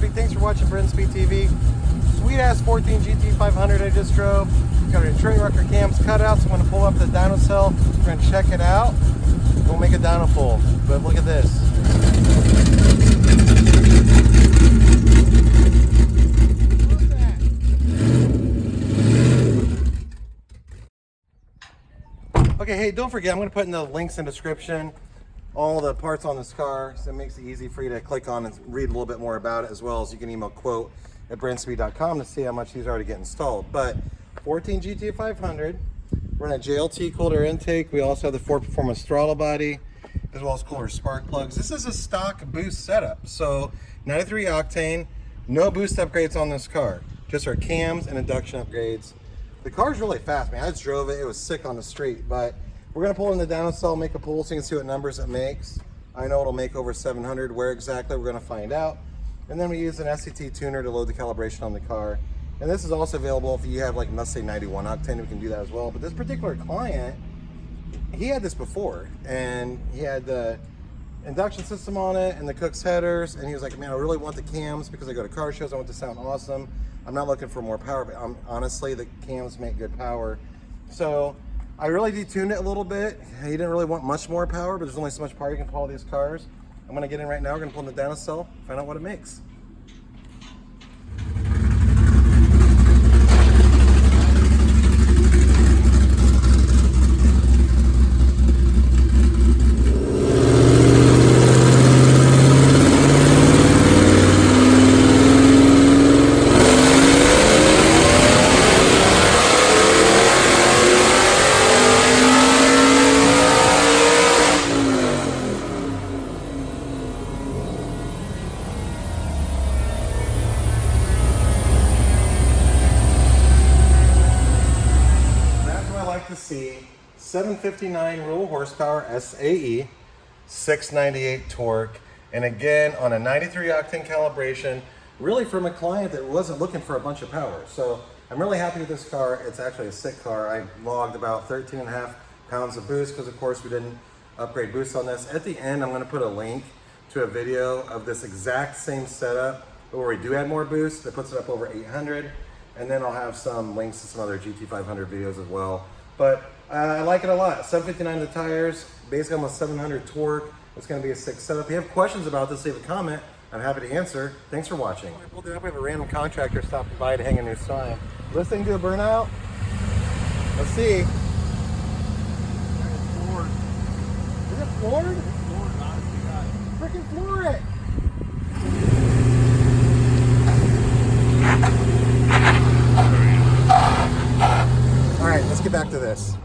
Brenspeed. Thanks for watching Brenspeed TV. Sweet ass 14 GT500 I just drove. Got our train rocker cams cut out, so I'm gonna pull up the dyno cell. We're gonna check it out. We'll make a dyno pull. But look at this. Okay, hey, don't forget, I'm going to put in the links in the description, all the parts on this car, so it makes it easy for you to click on and read a little bit more about it, as well as you can email quote@brenspeed.com to see how much these already get installed. But 14 GT500, we're in a JLT cold air intake. We also have the Ford Performance throttle body, as well as cooler spark plugs. This is a stock boost setup, so 93 octane, no boost upgrades on this car, just our cams and induction upgrades. The car's really fast, man. I just drove it. It was sick on the street, but we're gonna pull in the dyno cell, make a pull so you can see what numbers it makes. I know it'll make over 700. Where exactly, we're gonna find out. And then we use an SCT tuner to load the calibration on the car. And this is also available if you have, like, let's say 91 octane, we can do that as well. But this particular client, he had this before, and he had the induction system on it and the Kooks headers, and he was like, man, I really want the cams because I go to car shows, I want it to sound awesome. I'm not looking for more power, but honestly, the cams make good power. So I really detuned it a little bit. He didn't really want much more power, but there's only so much power you can pull all these cars. I'm gonna get in right now, we're gonna pull in the dyno cell, find out what it makes. To see 759 real horsepower SAE, 698 torque, and again on a 93 octane calibration, really from a client that wasn't looking for a bunch of power. So I'm really happy with this car. It's actually a sick car. I logged about 13.5 pounds of boost because of course we didn't upgrade boost on this. At the end, I'm going to put a link to a video of this exact same setup where we do add more boost that puts it up over 800, and then I'll have some links to some other GT500 videos as well. But I like it a lot. 759 the tires, basically almost 700 torque. It's going to be a sick setup. If you have questions about this, leave a comment. I'm happy to answer. Thanks for watching. I pulled it up. We have a random contractor stopping by to hang a new sign. This thing do a burnout? Let's see. It's floored. Is it floored? It's floored. Honestly, God. Freaking floor it. All right, let's get back to this.